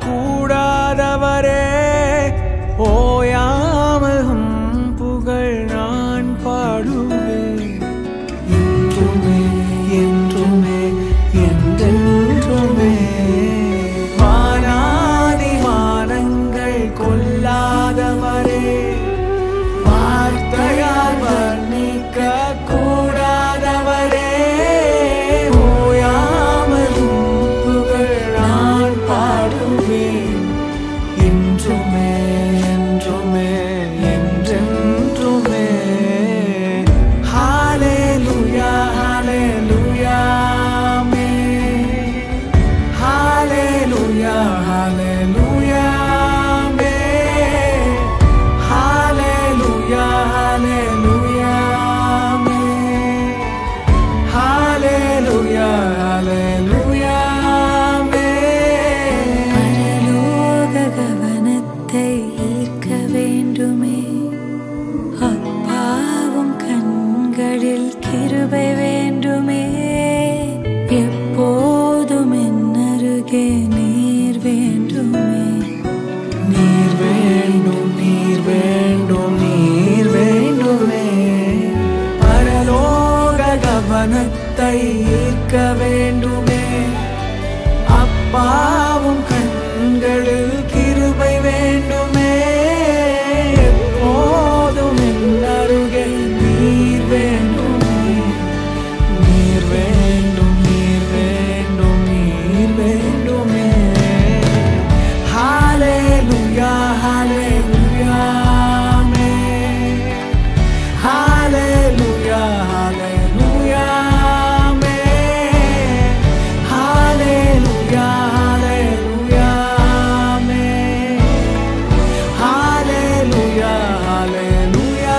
கூடாதவரே, ஓயாமல் புகழ் நான் பாடுவேன். என்றுமே என்றுமே என்றென்றுமே வானாதி வானங்கள் கொள்ளாதவரே, வார்த்தையால் வர்ணிக்க கூடாதவரே, ஓயாமல் புகழ் நான் பாடுவேன். என்றுமே என்றுமே என்றென்றுமே. ஹல்லேலூயா ஹல்லேலூயா ஆமென். ஹல்லேலூயா ஹல்லேலூயா ஆமென். ஹல்லேலூயா ஹல்லேலூயா ஆமென். ஹல்லேலூயா ஹல்லேலூயா ஆமென். பரலோக கவனத்தை ஈர்க்க வேண்டுமே, அப்பாவும் கண்களில் கிருபை வேண்டுமே, எப்போதும் என் அருகே நீர் வேண்டுமே. நீர் வேண்டும் நீர் வேண்டும் நீர் வேண்டுமே. பரலோக கவனத்தை ஈர்க்க வேண்டுமே, அப்பாவும் கண்களில் கிருபை வேண்டுமே, எப்போதும் என் அருகே நீர் வேண்டுமே. நீர் வேண்டும் நீர் வேண்டும் நீர் வேண்டுமே. ஹல்லேலூயா ஹல்லேலூயா ஆமென். ஹல்லேலூயா ஹல்லேலூயா ஆமென். ஹல்லேலூயா ஹல்லேலூயா ஆமென். ஹல்லேலூயா ஹல்லேலூயா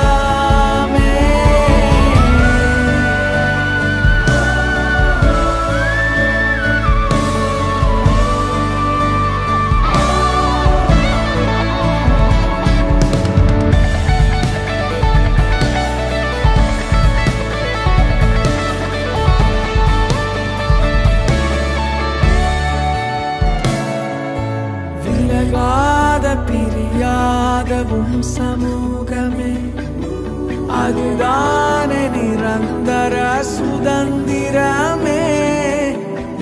ஆமென். விலகாத பிரியாதவும் சமூகமே, அதுதானே நிரந்தர சுதந்திரமே.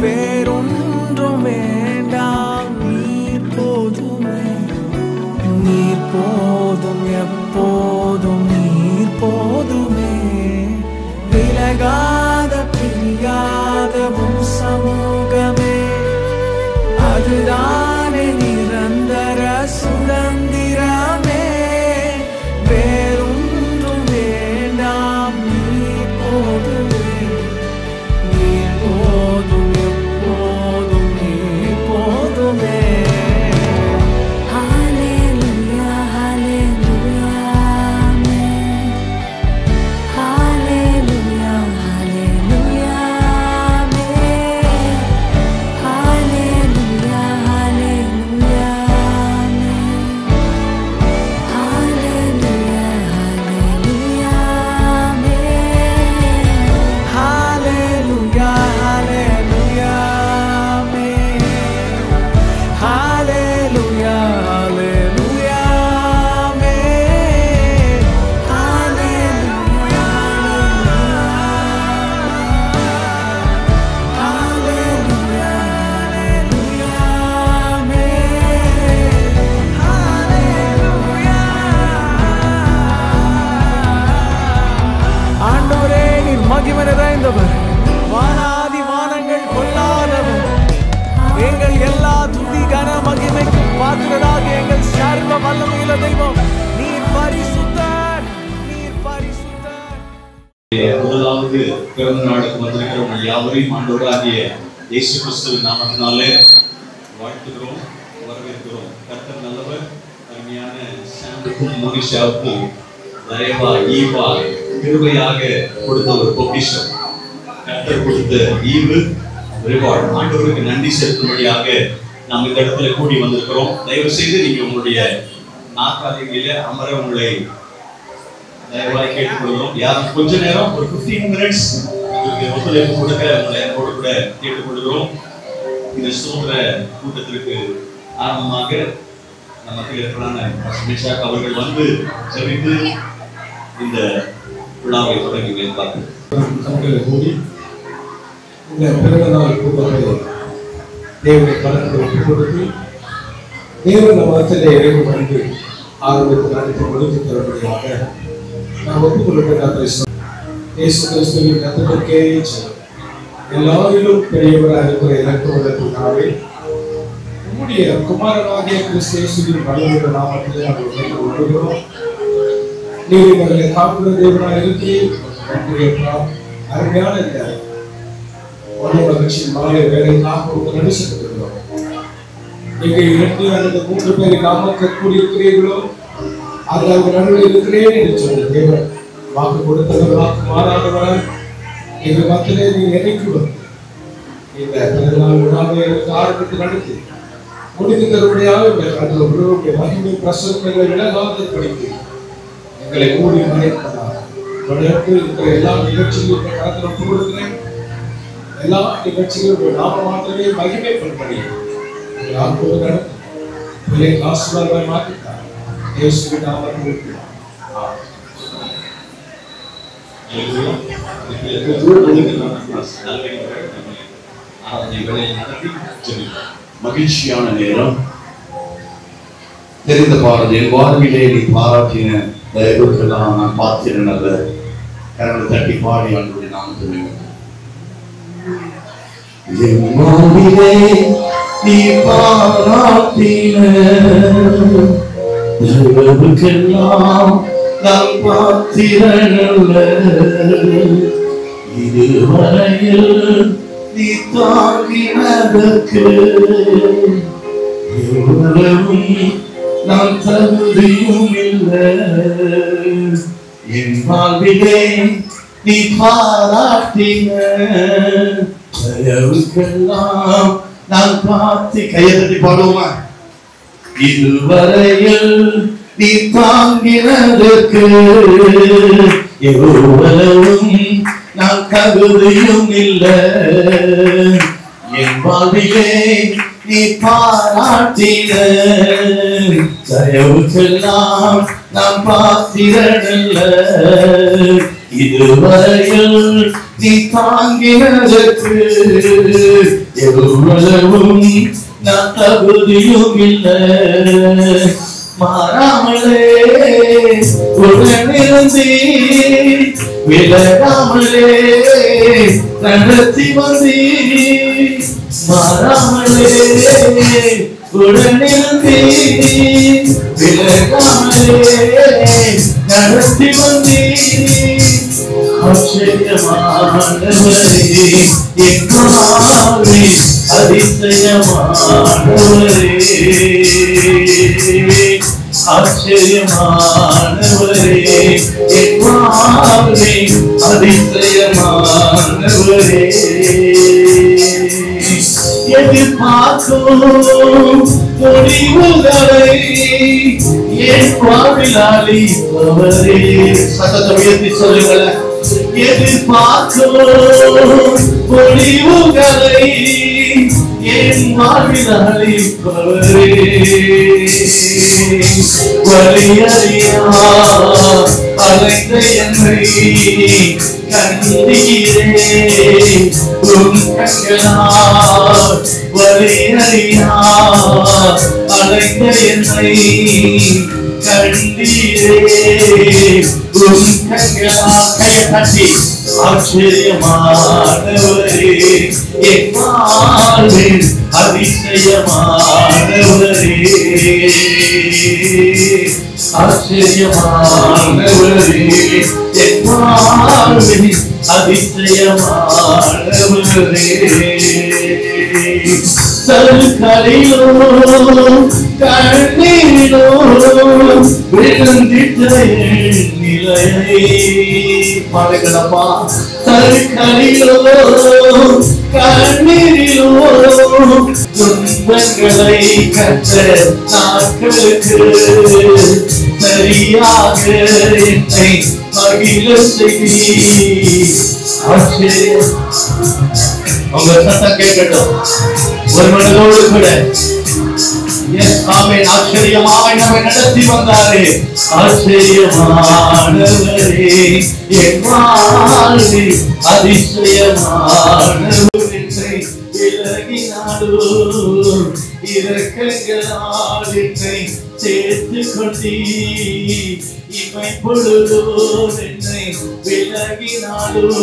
வேறொன்றும் வேண்டாம், நீர் போதுமே. நீர் போதும் எப்போதும் நீர் போதுமே. விலகாத பிரியாதவும் சமூகமே, அதுதானே நிரந்தர சுதந்திரமே. வேறொன்றும் வேண்டாம், நீர் போதுமே. நீர் போதும் எப்போதும் நீர் போதுமே. ஹல்லேலூயா ஹல்லேலூயா ஆமென். ஹல்லேலூயா ஹல்லேலூயா ஆமென். ஹல்லேலூயா ஹல்லேலூயா ஆமென். ஹல்லேலூயா ஹல்லேலூயா ஆமென். ஹல்லேலூயா ஹல்லேலூயா ஆமென். ஹல்லேலூயா ஹல்லேலூயா ஆமென். ஹல்லேலூயா ஹல்லேலூயா ஹல்லேலூயா ஆமென். ஹல்லேலூயா. ஆண்டவரே, நீர் மகிமை நிறைந்தவர், வானாதி வானங்கள் கொள்ளாதவர், எங்கள் எல்லா துதி கன மகிமைக்கு பாத்திரராக எங்கள் சர்வ வல்லமையுள்ள தெய்வம், நீர் பரிசுத்தர், நீர் பரிசுத்தர். முதலாவது பிறந்த நாளுக்கு வந்திருக்கிற உங்கள் யாவரையும் ஆண்டவராகிய இயேசு கிறிஸ்துவின் நாமத்தினாலே வாழ்த்துகிறோம், வரவேற்கிறோம். கர்த்தர் நல்லவர். அருமையான சாமுக்கும் மோனிஷாவுக்கும் தயவா ஈவா கிருபையாக கொடுத்த ஒரு பொக்கிஷம், கர்த்தர் கொடுத்த ஈவு ரிவார்ட். ஆண்டவருக்கு நன்றி செலுத்தும்படியாக நாம் இந்த இடத்துல கூடி வந்திருக்கிறோம். தயவு செய்து நீங்க உங்களுடைய நாற்காலிகளில அமர உங்களை தயவாய் கேட்டுக்கொள்கிறோம். யாரும் கொஞ்ச நேரம் ஒரு 15 minutes ஒத்துழைப்பு கொடுக்க உங்களை என்னோடு கூட கேட்டுக்கொள்கிறோம். இந்த ஸ்தோத்திர கூட்டத்திற்கு ஆரம்பமாக நம்ம மத்தியில் இருக்கிறான மிஷாக் அவர்கள் வந்து ஜெபித்து இந்த விழாவை தொடங்கி வைப்பார்கள். கூடி இந்த பிறந்த நாள் கூட்டத்தை தேவனை கலந்து ஒப்புக் கொடுத்து தேவன் நம்ம மத்தியிலே இறைவு வந்து ஆரம்பித்து நடத்தி முடித்து தரும்படியாக நாம் ஒப்புக் கொடுக்க இயேசு கிறிஸ்துவின் ரத்தத்திற்கே எல்லாரிலும் பெரியவராக இருக்கிற இலக்குவதற்காகவே உம்முடைய குமாரனாகிய கிறிஸ்து இயேசுவின் வல்லமையுள்ள நாமத்திலே நாங்கள் வருகிறோம். நீர் எங்களை காக்கிற தேவனாக இருக்கிறீர். அருமையான இந்த மகிழ்ச்சியின் மாலை வேலைக்காக உங்கள் நடிச்சிருக்கிறோம். நீங்கள் 2 அல்லது 3 பேரை நாமத்தில் கூடியிருக்கிறீர்களோ அதில் அவங்க நடுவில் இருக்கிறேன் என்று சொன்ன தேவன் வாக்கு கொடுத்தவர் வாக்கு மாறாதவர் எங்கள் மத்திலே நீங்கள் நினைக்குவது இந்த பிறந்தநாள் விழாவை ஆரம்பித்து நடத்தி முடித்து தருபடியாக அதில் உங்களுடைய மகிமை பிரசவங்களை விலகாத படித்து எங்களை கூடி மறைப்பதாக தொடர்ந்து இருக்கிற எல்லா நிகழ்ச்சிகளும் கடத்தில் ஒப்புக் கொடுக்கிறேன். எல்லா நிகழ்ச்சிகளும் நாம மாற்றமே மகிமை பண்படி நடத்தி ஆசீர்வாதமாய் மாற்றிட்டார். இயேசுவின் நாமத்தில் மகிழ்ச்சியான நேரம். தெரிந்த பாடல் என் வாழ்விலே நீ பாராட்டின தயவுக்கெல்லாம் நான் பார்த்திருந்த நல்ல கரங்களை தட்டி பாடி ஆண்டவருடைய நாமத்தை என் வாழ்விலே நீ பாராட்டின தயவுக்கெல்லாம் நான் பார்த்திருந்த இதுவரையில் நீ தாங்கினதற்கு எவ்வளவும் நான் தகுதியும் இல்லை. என் வாழ்விலே நீ பாராட்டின தயவுக்கெல்லாம் நான் பார்த்து கையெழுத்தி பாடுவோமா? இதுவரையில் நீ தாங்கினதற்கு எவ்வளவும் நான் தகுதியும் இல்லை. என் வாழ்விலே நீ பாராட்டின தயவுக்கெல்லாம் நான் பாத்திரனல்ல. இதுவரையில் நீ தாங்கினதற்கு எவ்வளவும் நான் தகுதியும் இல்லை. மாறாமலே உடனிருந்தி விலகாமலே நடத்தி வந்தி. மாறாமலே உடனிருந்தி விலகாமலே நடத்தி வந்தி. ஆச்சரியமானவரே என் வாழ்வே அதிசயமானவரே. ஆச்சரியமானவரே என் வாழ்வே அதிசயமானவரே. எதிர்பார்க்கும் முடிவுகளை என் வாழ்வில் அளிப்பவரே. சத்தத்தை உயர்த்தி சொல்லுங்களேன். எதிர்பார்க்கும் முடிவுகளை என் வாழ்வில் அளிப்பவரே. வலியறியா அலைந்த என்னை கண்டீரே உம் கண்களால். வலியறியா அலைந்த என்னை கண்டீரே உம் கண்களால். கையை தட்டி ஆச்சரியமானவரே என் வாழ்வில் அதிசயமானவரே. ஆச்சரியமானவரே என் வாழ்வில் அதிசயமானவரே. தருக்கலிலோ கண்ணீரிலோ விழுந்திட்ட நிலையை பாடுகளப்பா. தருக்கலிலோ கண்ணீரிலோ துன்பங்களை கற்ற நாட்களுக்கு சரியாக என்னை மகிழ செய்தி. ஆச்சரியம். உங்க சத்தம் கேட்கட்டும். ஒரு மனதோடு கூட எஸ் ஆமென். ஆச்சரியமாய் நம்மை நடத்தி வந்தாரே, ஆச்சரியமானவரே, என் வாழ்வில் அதிசயமானவரே, விலகினாலும் இரக்கங்களால் என்னை சேர்த்துக் கொண்டீர். இமை பொழுதும் என்னை விலகினாலும்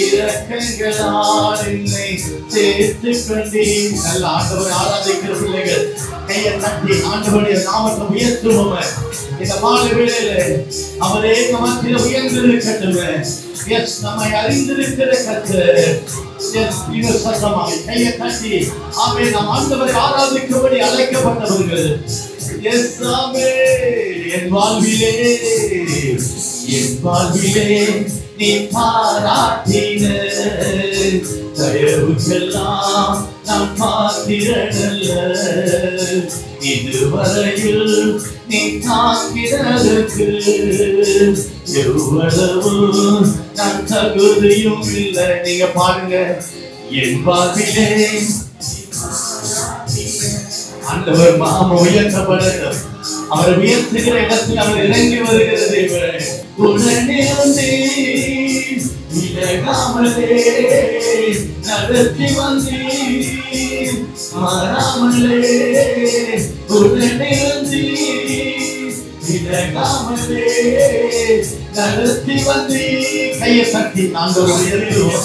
இரக்கங்களால் என்னை சேர்த்துக் கொண்டீர். நல்ல ஆண்டவரை ஆராதிக்கிற பிள்ளைகள் கையை தட்டி ஆண்டவருடைய நாமத்தை உயர்த்துவோம். இந்த மாலை வேளையில அவரே நமக்கு உயர்ந்திருக்கட்டும். எஸ், நம்மை அறிந்திருக்கிற கர்த்தர். எஸ், நீங்க சத்தமாக கையை தட்டி ஆமே நாம் ஆண்டவரை ஆராதிக்கும்படி அழைக்கப்பட்டவர்கள். எஸ் ஆமே. என் வாழ்விலே நீ பாராட்டின தயவுக்கெல்லாம் நாம் பாத்திரனல்ல. இதுவரையில் நீ தாங்கிறதுக்கு எவ்வளவு நான் தகுதியும் இல்லை. நீங்க பாருங்க. என் வாழ்விலே ஆண்டவர் மாம உயர்த்தப்படட்டும். அவர் உயர்த்துகிற இடத்தில் அவர் இறங்கி வருகிற தேவன். உடனே வந்து விலகாமலே நடத்தி வந்தீர், மாறாமலே உடனே வந்து விலகாமலே நடத்தி வந்தீர். கையை தட்டி நாங்கள் உயர்கிறோம்.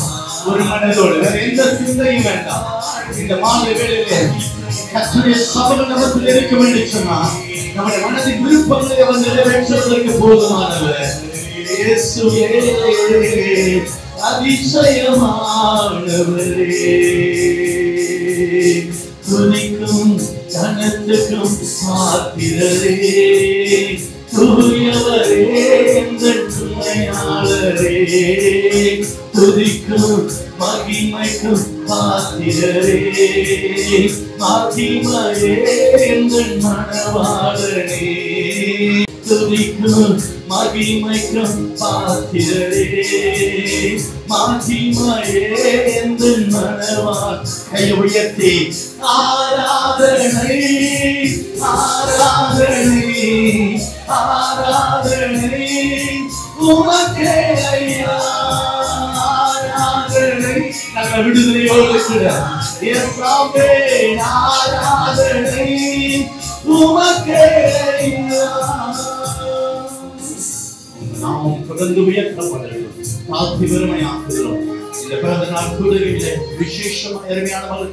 ஒரு மனதோடு வேற எந்த சிந்தையும் வேண்டாம். இந்த மாலை வேளையிலே கர்த்தருடைய சபையில் நமக்கு இருக்க வேண்டும் சொன்னார். நம்முடைய மனதின் விருப்பங்களை அவர் நிறைவேற்றுவதற்கு போதுமானவர். இயேசுவே அதிசயமானவரே, துதிக்கும் கனத்துக்கும் பாத்திரரே, தூயவரே எங்கள் துணையாளரே, துதிக்கும் மகிமைக்கும் பாத்திரரே, மகிமையே எங்கள் மணவாளனே, துதிக்கும் மகிமைக்கும் பாத்திரரே, மகிமையே எங்கள் மணவாள். கையை உயர்த்தி ஆராதனை ஆராதனை ஆராதனை உமக்கே ஐயா, ஆராதனை. நாங்கள் விடுதலையோடு கூட ஆராதனை உமக்கே ஐயா. நாமும் தொடர்ந்து உயர்த்தப்படுகிறோம். தாழ்த்தி பெருமையாக்குகிறோம். இந்த பிறந்த நாள் கூடுகையிலே விசேஷமான அருமையான மகளை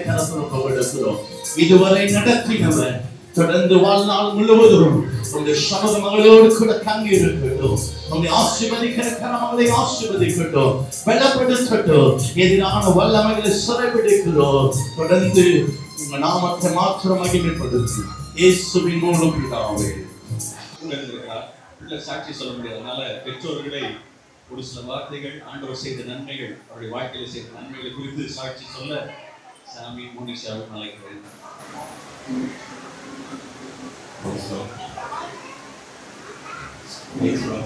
கலந்துகிறோம். இதுவரை நடத்தினவர் தொடர்ந்து வாழ்நாள் முழுவதும் உங்களுடைய சமூக மகளோடு கூட தங்கி இருக்கட்டும். உங்களை ஆசீர்வதிக்கிற கரமங்களை ஆசீர்வதிக்கட்டும், பலப்படுத்தட்டும். எதிரான வல்லமைகளை சிறைபிடிக்கிறோம். தொடர்ந்து உங்க நாமத்தை மாத்திரம் மகிமைப்படுத்தி இயேசுவின் மூலம் பிதாவே. சாட்சி சொல்ல முடியாதனால பெற்றோர்களை ஒரு சில வார்த்தைகள் ஆண்டவர் செய்த நன்மைகள், அவருடைய வாழ்க்கையில செய்த நன்மைகளை குறித்து சாட்சி சொல்ல சாமி மோனிஷாவை அழைக்கிறேன்.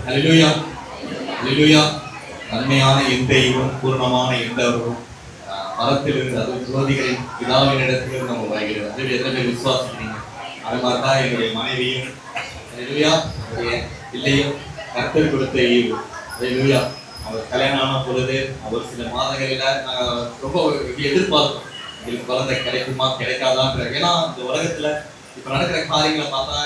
ஹல்லேலூயா, ஹல்லேலூயா. நன்மையான எந்தையும் பூர்ணமான எந்தவரும் மரத்திலிருந்து, அது ஜோதிகளின் பிதாவின் இடத்திலிருந்து நம்ம வருகிறது. அதில் எத்தனை விசுவாசிக்கிறீங்க? அது மாதிரி தான் என்னுடைய மனைவியும், ஹல்லேலூயா, என்னுடைய பிள்ளையும் கர்த்தர் கொடுத்த ஈவு. ஹல்லேலூயா. அவர் கல்யாணம் ஆன பொழுது அவர் சில மாதங்களில் நாங்கள் ரொம்ப எதிர்பார்த்தோம், எங்களுக்கு குழந்தை கிடைக்குமா கிடைக்காதான்ற. ஏன்னா இந்த உலகத்துல இப்ப நடக்கிற காரியங்களை பார்த்தா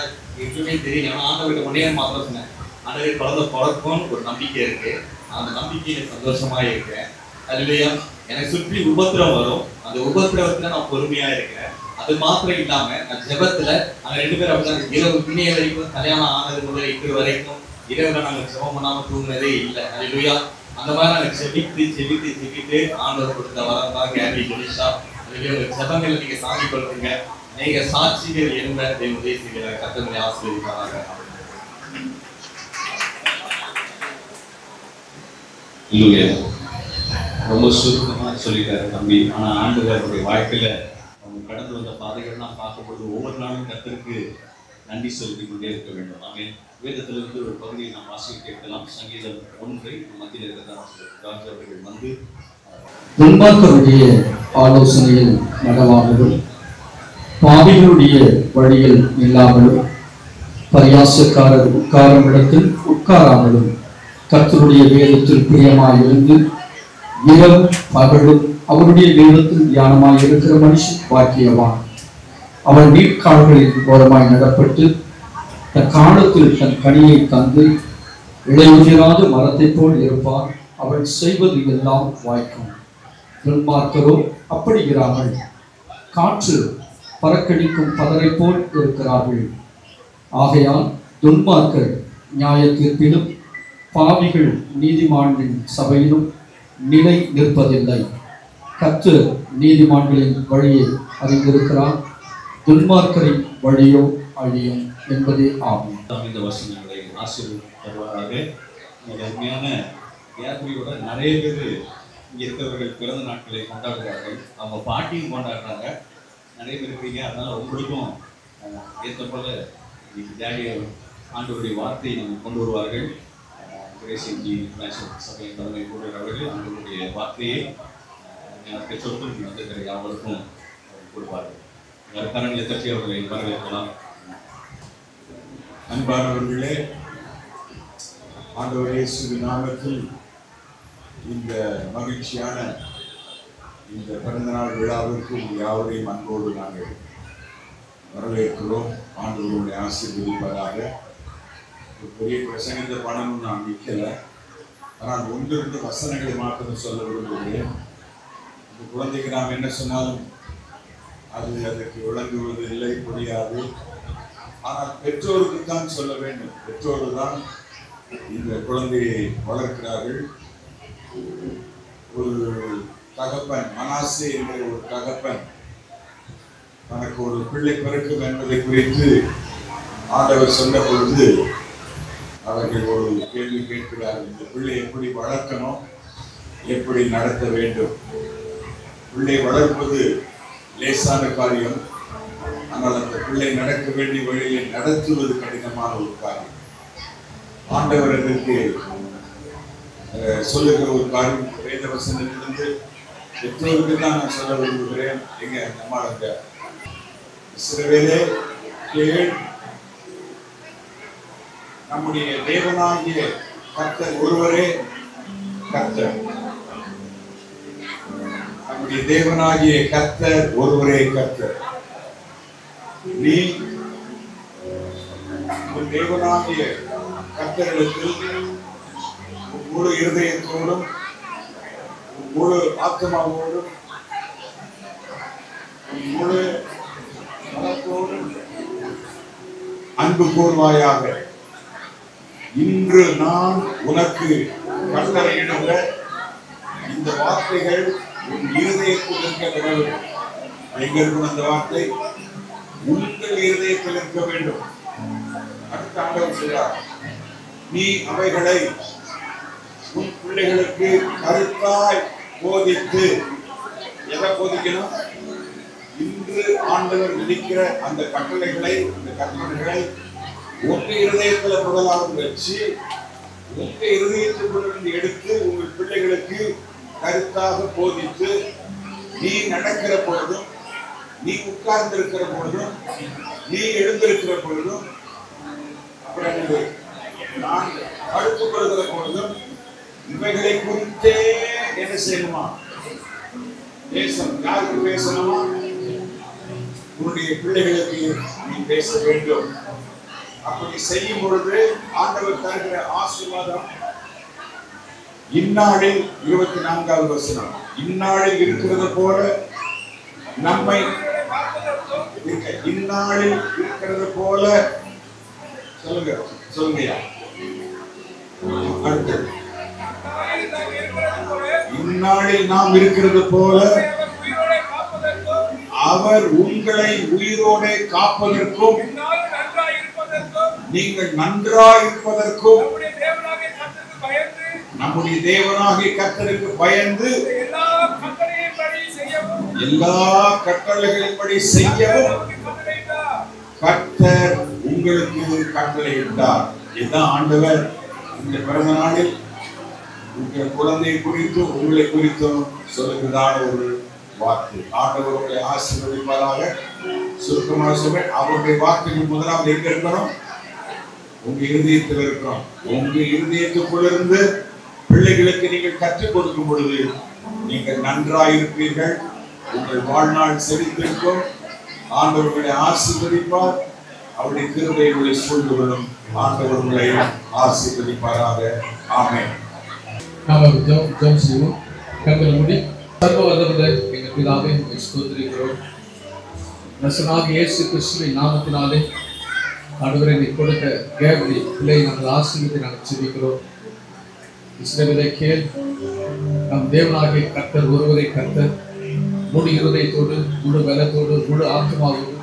எதுவுமே தெரியும். ஏன்னா ஆண்டவர்கிட்ட ஒன்னே மாத்திரம் சொன்னேன், ஆண்டவர் குழந்தை பிறக்கும்னு ஒரு நம்பிக்கை இருக்கு. அந்த நம்பிக்கையில சந்தோஷமா இருக்கேன். ஹல்லேலூயா. எனக்கு சுற்றி உபத்திரம் வரும், அந்த உபத்திரவத்துல நான் பொறுமையா இருக்கிறேன். அது மாத்திரம் இல்லாம நான் ஜெபத்துல நாங்க 2 பேரும் அப்படிதான் இரவு பின்னைய வரைக்கும், கல்யாணம் ஆனது முதல் இன்று வரைக்கும் இரவுல நாங்க ஜெபம் பண்ணாம தூங்குனதே இல்லை. ஹல்லேலூயா. அந்த மாதிரி நாங்க செபித்து ஆண்டவர் கொடுத்த வரம் தான் கேபி ஜெனிஷா. ஹல்லேலூயா. உங்க ஜெபங்களை நீங்க சாமி கொள்றீங்க. நீங்க சாட்சிகள் என்ன தேவனுடைய செய்கிற கர்த்தரை ஆசீர்வதிப்பாராக. இல்லையா, ரொம்ப சுருக்கமா சொல்லிட்டாரு தம்பி. ஆனா ஆண்டவருடைய வாழ்க்கையில அவங்க கடந்து வந்த பாதைகள்லாம் பார்க்கும்போது ஒவ்வொரு நாளும் கர்த்தருக்கு நன்றி சொல்லிக் கொண்டே இருக்க வேண்டும். ஆமென். வேதத்திலிருந்து ஒரு பகுதியை நாம் வாசிக்க கேட்கலாம். சங்கீதம் 1 மத்தியில் இருக்கிறதா ராஜா அவர்கள் வந்து துன்மார்க்கருடைய ஆலோசனையில் நடவாதவர்கள் பாவிகளுடைய வழியில் இல்லாமலும் பரியாசக்காரர் உட்காரும் இடத்தில் உட்காராமலும் கர்த்தருடைய வேதத்தில் பிரியமாயிருந்து இரவும் பகலும் அவருடைய வேதத்தில் தியானமாய் இருக்கிற மனுஷன் பாக்கியவான். அவன் நீர்க்கால்களில் ஓரமாய் நடப்பட்டு தன் காலத்தில் தன் கனியை தந்து இளையுதிராத மரத்தை போல் இருப்பான். அவன் செய்வது எல்லாம் வாய்க்கும். துன்மார்க்கரோ அப்படி இராமல் காற்று பறக்கடிக்கும் பதரை போல் இருக்கிறார்கள். ஆகையால் துன்மார்க்கர் நியாய தீர்ப்பிலும் பாவிகள் நீதிமான்களின் சபையிலும் நிலை நிற்பதில்லை. கர்த்தர் நீதிமான்களின் வழியை அறிந்திருக்கிறார், துன்மார்க்கரின் வழியோ அழியும் என்பதே ஆகும். இந்த வசனங்களை ஆசீர்வதிப்பாராக. அருமையான யாத்திரையோட நிறைய பேர் இங்கே இருக்கிறவர்கள் பிறந்த நாட்களை கொண்டாடுகிறார்கள். அவங்க பாட்டியும் கொண்டாடுறாங்க. நிறைய பேர் இருக்கீங்க. அதனால உங்களுக்கும் ஏற்ற போல இன்னைக்கு டேடி ஆண்டவருடைய வார்த்தையை நம்ம கொண்டு வருவார்கள். கிரேசிங்கி சபையின் தலைமை கூறுகிறவர்கள் ஆண்டவருடைய வார்த்தையை பெற்றோருக்கும் வந்திருக்கிற யாவருக்கும் கொடுப்பார்கள். கரங்களை தட்டி அவர்களை வரவேற்கலாம். அன்பானவர்களே, ஆண்டவர் இயேசுவின் நாமத்தில் இந்த மகிழ்ச்சியான இந்த பிறந்தநாள் விழாவிற்கு யாவரையும் அன்போடு நாங்கள் வரவேற்கிறோம். ஆண்டவருடைய ஆசீர்வதிப்பதாக. ஒரு பெரிய பிரசங்கத்தை பண்ணணும்னு நான் நிற்கல. ஆனால் 1-2 வசனங்களை மாத்திரம் சொல்ல விரும்புகிறேன். இந்த குழந்தைக்கு நாம் என்ன சொன்னாலும் அதற்கு விளங்குவது இல்லை, புரியாது. ஆனால் பெற்றோருக்கு தான் சொல்ல வேண்டும். பெற்றோர்கள் தான் இந்த குழந்தையை வளர்க்கிறார்கள். ஒரு தகப்பன், மனாசே என்ற ஒரு தகப்பன் தனக்கு ஒரு பிள்ளை பிறக்கும் என்பதை குறித்து ஆண்டவர் சொன்ன பொழுது அவர்கள் ஒரு கேள்வி கேட்கிறார்கள். இந்த பிள்ளை எப்படி வளர்க்கணும், எப்படி நடத்த வேண்டும்? பிள்ளை வளர்ப்பது லேசான காரியம். ஆனால் அந்த பிள்ளை நடக்க வேண்டிய வழியை நடத்துவது கடினமான ஒரு காரியம். ஆண்டவர் அதற்கு சொல்லுகிற ஒரு காரியம் வேத வசனத்திலிருந்து பெற்றோருக்கு தான் நான் சொல்ல விரும்புகிறேன். எங்க நம்மால் அந்த இஸ்ரவேலே கேள், நம்முடைய தேவனாகிய கர்த்தர் ஒருவரே கர்த்தர். நம்முடைய தேவனாகிய கர்த்தர் ஒருவரே கர்த்தர். நீ உன் தேவனாகிய கர்த்தரிடத்தில் முழு இருதயத்தோடும் முழு ஆத்மாவோடும் முழு மனத்தோடும் அன்பு கூர்வாயாக. இன்று நான் உனக்கு கட்டளையிடுகிற இந்த வார்த்தைகள் உன் இருதயத்தில் இருக்க வேண்டும். எங்க இருக்கும் அந்த வார்த்தை? உங்கள் இருதயத்தில் இருக்க வேண்டும். அடுத்த ஆண்டவர் சொல்றார், நீ அவைகளை உன் பிள்ளைகளுக்கு கருத்தாய் போதித்து. எதை போதிக்கணும்? இன்று ஆண்டவர் விதிக்கிற அந்த கட்டளைகளை, அந்த கட்டளைகளை உங்க இருதயத்துல முதலாவது வச்சு உங்க இருதயத்திலிருந்து எடுத்து உங்கள் பிள்ளைகளுக்கு கருத்தாக போதித்து, நீ நடக்கிற பொழுதும், நீ உட்கார்ந்து இருக்கிற பொழுதும், நீ எழுந்திருக்கிற பொழுதும், அப்புறம் நான் அடுத்து கொள்கிற பொழுதும் இவைகளை குறித்தே என்ன செய்யணுமா? பேசணும். யாருக்கு பேசணுமா? உன்னுடைய பிள்ளைகளுக்கு நீ பேச வேண்டும். அப்படி செய்யும் பொழுது ஆண்டவர் தருகிற ஆசீர்வாதம் இந்நாளில் 24வது வசனம், இந்நாளில் இருக்கிறது போல நம்மை இந்நாளில் இருக்கிறது போல சொல்லுங்க சொல்லுங்கயா. அடுத்து, இந்நாளில் நாம் இருக்கிறது போல அவர் உங்களை உயிரோட காப்பதற்கும் நீங்கள் நன்றாய் இருப்பதற்கும் நம்முடைய தேவனாகிய கர்த்தருக்கு பயந்து எல்லா கட்டளைகளின்படி செய்யவும் கர்த்தர் உங்களுக்கு கட்டளையிட்டார். இதுதான் ஆண்டவர் இந்த பிறந்த நாளில் உங்கள் குழந்தை குறித்தும் உங்களை குறித்தும் சொல்லுகிறதான ஒரு வார்த்தை. ஆண்டவர் உங்களை ஆசீர்வதிப்பாராக. சுருக்கமாக சொல்றேன், அவருடைய வார்த்தைகள் முதலாவது எங்க இருக்கணும்? உங்க இருதயத்தில் இருக்கிறோம். உங்க இருதயத்துக்குள்ளிருந்து பிள்ளைகளுக்கு நீங்கள் கற்றுக் கொடுக்கும் பொழுது நீங்கள் நன்றாயிருப்பீர்கள். உங்கள் வாழ்நாள் செழித்திருக்கும். ஆண்டவர்களை ஆசீர்வதிப்பார். அவருடைய கிருபை உங்களை சூழ்ந்து கொள்ளும். ஆண்டவர் உங்களை ஆசீர்வதிப்பாராக. ஆமென். நாம் ஜெபம் செய்வோம். கண்களை மூடி. சர்வ வல்லமையுள்ள எங்கள் பிதாவே, உம்மை ஸ்தோத்திரிக்கிறோம். நசனாகிய இயேசு கிறிஸ்துவின் நாமத்தினாலே ஆண்டவரே, நீ கொடுத்த கேப்ரி பிள்ளை நாங்கள் ஆசீர்வதித்து நாங்கள் ஜெபிக்கிறோம். இஸ்ரவேலை கேள், நம் தேவனாகிய கர்த்தர் ஒருவரை கர்த்தர். முழு இருதயத்தோடு, முழு பலத்தோடு, முழு ஆத்மாவோடு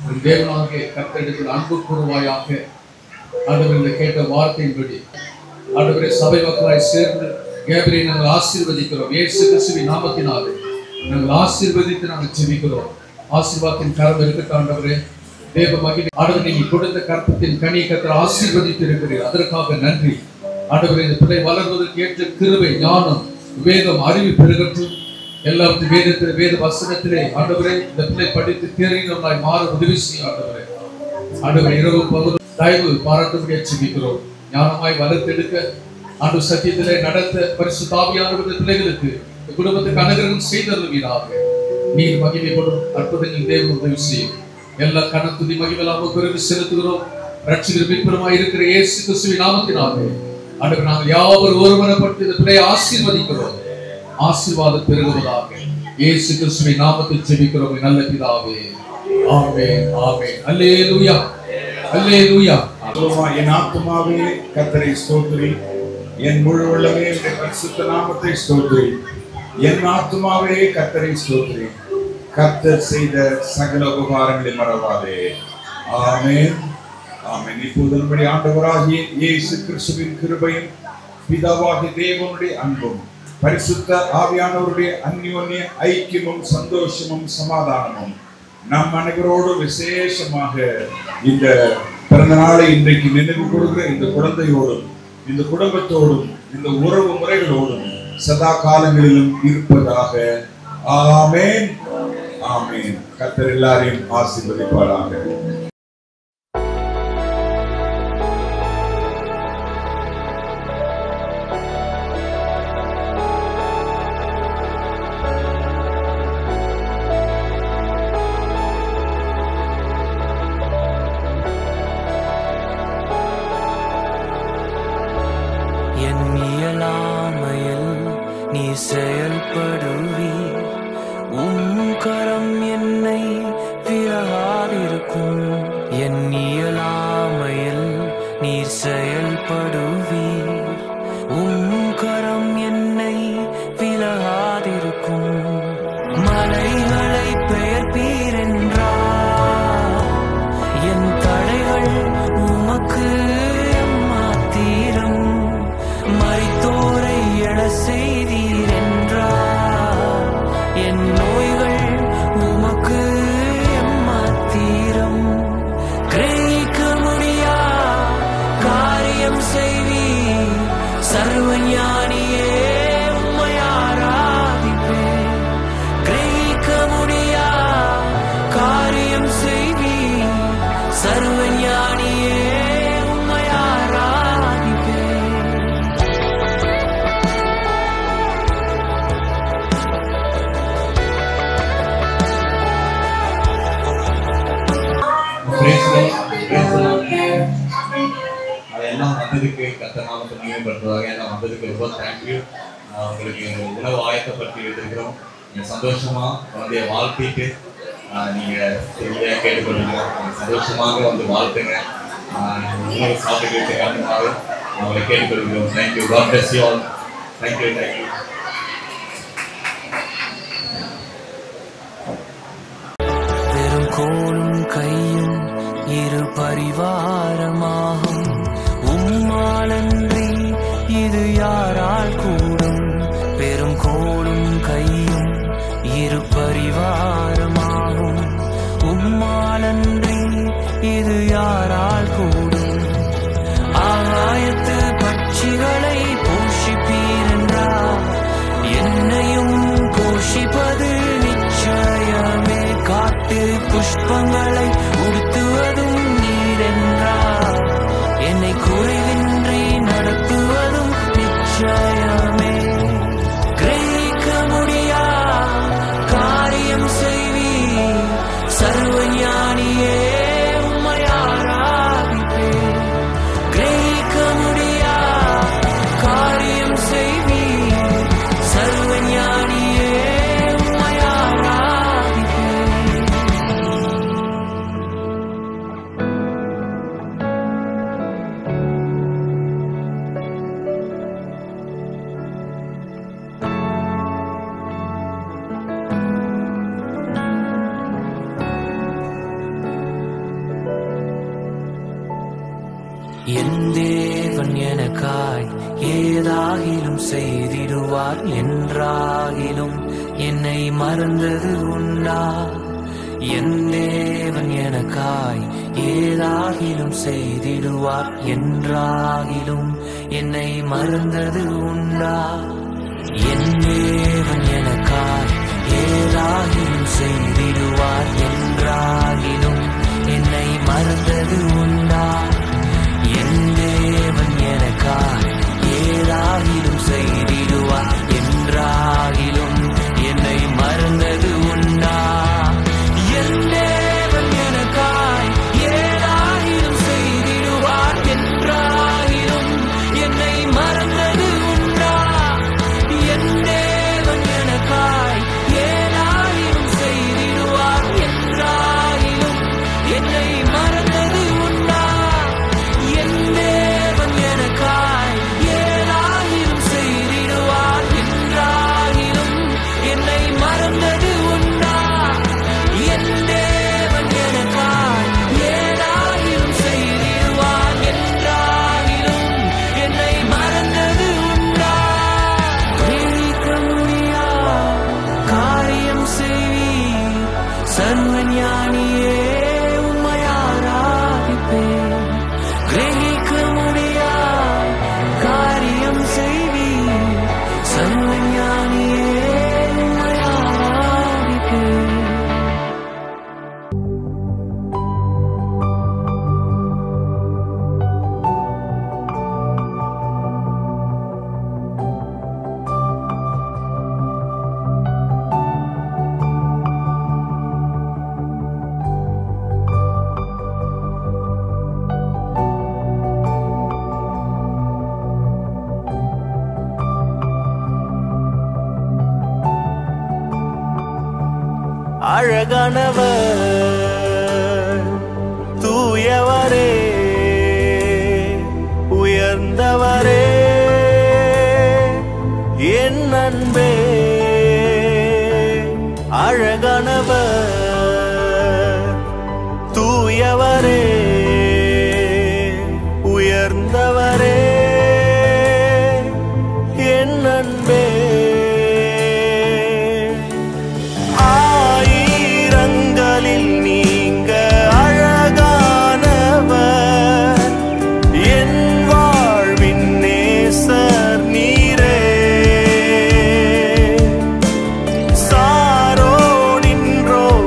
நம் தேவனாகிய கர்த்தரிடத்தில் அன்பு கூறுவாயாக. ஆண்டவர் இந்த கேட்ட வார்த்தையின்படி ஆண்டவரே, சபை மக்களாய் சேர்ந்து கேப்ரியை நாங்கள் ஆசீர்வதிக்கிறோம். இயேசு கிறிஸ்துவின் நாமத்தினாலே நாங்கள் ஆசீர்வதித்து நாங்கள் ஜெபிக்கிறோம். ஆசீர்வாதத்தின் கரம் இருக்கட்டும் ஆண்டவரே. தேவ மகிமை ஆண்டவர், நீங்க கொடுத்த கற்பத்தின் கனி கர்த்தர் ஆசீர்வதித்து இருக்கிறீர். அதற்காக நன்றி ஆண்டவரே. இந்த பிள்ளை வளர்வதற்கு ஏற்ற கிருபை, ஞானம், வேதம், அறிவு பெருகட்டும். எல்லாவற்றையும் வேதத்திலே, வேத வசனத்திலே ஆண்டவரே, இந்த பிள்ளை படித்து தேறினவர்களாய் மாற உதவி செய்யும் ஆண்டவரே. ஆண்டவரே, இரவு பகலும் தயவு பாராட்டும்படியாக ஜெபிக்கிறோம். ஞானமாய் வளர்த்தெடுக்க ஆண்டவர் சத்தியத்திலே நடத்த பரிசுத்த ஆவியானவருடைய பிள்ளைகளுக்கு இந்த குடும்பத்துக்கு அனுகிரகம் செய்தருள்வீராக. நீர் மகிமைப்படும் அற்புதங்கள் தேவன் உதவி செய்யும். எல்லா கனத்துதி மகிமையில்லாம பிறகு செலுத்துகிறோம். ரட்சிகர் மீட்பருமாய் இருக்கிற இயேசு கிறிஸ்துவின் நாமத்தினாலே ஆண்டவர், நாங்கள் யாவரும் ஒருமனப்பட்டு இந்த பிள்ளையை ஆசீர்வதிக்கிறோம். ஆசீர்வாதம் பெருகுவதாக. இயேசு கிறிஸ்துவின் நாமத்தில் ஜெபிக்கிறோம் நல்ல பிதாவே. ஆமென், ஆமென். அல்லேலூயா, அல்லேலூயா. என் ஆத்துமாவே கர்த்தரை ஸ்தோத்திரி, என் முழு உள்ளமே உம்முடைய பரிசுத்த நாமத்தை ஸ்தோத்திரி. என் ஆத்துமாவே கர்த்தரை ஸ்தோத்திரி. கர்த்தர் செய்த சகல உபகாரங்களை மறவாதே. ஆமென், ஆமென். இப்போது நம்முடைய ஆண்டவராகிய இயேசு கிறிஸ்துவின் கிருபையும் பிதாவாகிய தேவனுடைய அன்பும் பரிசுத்த ஆவியானவருடைய அந்யோன்ய ஐக்கியமும் சந்தோஷமும் சமாதானமும் நம் அனைவரோடு விசேஷமாக இந்த பிறந்த நாளை இன்றைக்கு நினைவு கூறுகிற இந்த குழந்தையோடும் இந்த குடும்பத்தோடும் இந்த உறவு முறைகளோடும் சதா காலங்களிலும் இருப்பதாக. ஆமென், ஆமென். கர்த்தர் எல்லாரையும் ஆசீர்வதிப்பாராக. என் இயலாமையில் நீ செயல்படுவீர். உம் கரம் என்னை விலகாதிருக்கும். என் இயலாமையில் நீர் செயல்படுவீர். உம் கரம் என்னை விலகாதிருக்கும். மலைகளை பெயர்ப்பீர் என்றார். என் தடைகள் உமக்கு எம்மாத்திரம். மரித்தோரை எழ செய்தீர் என்றார். என் நோய்கள் உமக்கு எம்மாத்திரம். கிரகிக்க முடியா காரியம் செய்வீர். சர்வஞானியே உம்மை ஆராதிப்பேன். கிரகிக்க முடியா காரியம் செய்வீர். சர்வஞானியே உம்மை ஆராதிப்பேன். அதெல்லாம் வந்ததுக்கு கர்த்தர் நாமத்தை மகிமைப்படுத்துவாங்க. எல்லாம் வந்ததுக்கு ரொம்ப தேங்க்யூ. உங்களுக்கு உணவு ஆயத்தப்படுத்தி வைத்திருக்கிறோம். நீங்கள் சந்தோஷமா குழந்தைய வாழ்த்திட்டு நீங்க சரியா கேட்டுக்கொள்ளுங்க. சந்தோஷமாக வந்து வாழ்த்துங்க. உணவு சாப்பிட்டு காரணமாக அவங்களை கேட்டுக்கொள்கிறோம். Thank you. God bless you all. Thank you, thank you. பெரும் கோலும் கையும் இரு பரிவாரமாகும். உம்மாலன்றி இது யாரால் கூடும். பெரும் கோலும் கையும் இரு பரிவாரமாகும். உம்மாலன்றி இது யாரால் கூடும். ஆகாயத்து பட்சிகளை போஷிப்பீர் என்றார். என்னையும் போஷிப்பது நிச்சயமே. காட்டு புஷ்ப சிற்பங்களை உடுத்துவதும் நீரென்றார். என்னை குறைவின்றி நடத்துவதும் நிச்சயமே. கிரகிக்க முடியா காரியம் செய்வீர் சர்வஞானியே, உம்மை ஆராதிப்பேன். கிரகிக்க முடியா காரியம் செய்வீர் சர்வஞானியே, உம்மை ஆராதிப்பேன். என் தேவன் எனக்காய் ஏதாகிலும் செய்திடுவார் என்றாகிலும் என்னை மறந்தது உண்டா? என் தேவன் எனக்காய் ஏதாகிலும் செய்திடுவார் என்றாகிலும் என்னை மறந்தது உண்டா? என் தேவன் எனக்காய் ஏதாகிலும் செய்திடுவார் என்றாகிலும் என்னை மறந்தது உண்டா? என் தேவன் எனக்காய் ஏதாகிலும் செய்திடுவார் என்றாகிலும் என்னை மறந்தது உண்டா? என் தேவன் எனக்காய் ஏதாகிலும் செய்திடுவார் என்றாகிலும் என்னை மறந்தது உண்டா? என் தேவன் எனக்காய் ஏதாகிலும் செய்திடுவார் என்றாகிலும் என்னை மறந்தது உண்டா? என் தேவன் எனக்காய் ஏதாகிலும் செய்திடுவார் என்றாகிலும் என்னை மறந்தது உண்டா? என் தேவன் எனக்காய் ஏதாகிலும் செய்திடுவார் என்றாகிலும் என்னை மறந்தது உண்டா? கிரகிக்க முடியா காரியம் செய்வீர் சர்வஞானியே, உம்மை ஆராதிப்பேன். கிரகிக்க முடியா காரியம் செய்வீர் சர்வஞானியே, உம்மை ஆராதிப்பேன். அழகானவர், தூயவரே, உயர்ந்தவரே, என் அன்பே. அழகானவர், தூயவரே, உயர்ந்தவரே, என் அன்பே. ஆயிரங்களில் நீங்க அழகானவர், என் வாழ்வின் நேசர் நீரே. சாரோனின் ரோஜாவே,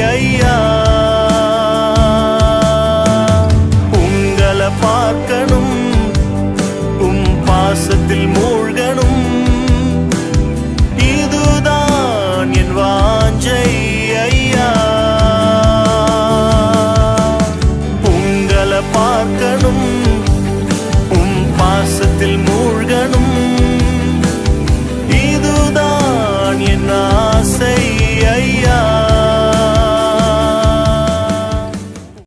ஐயா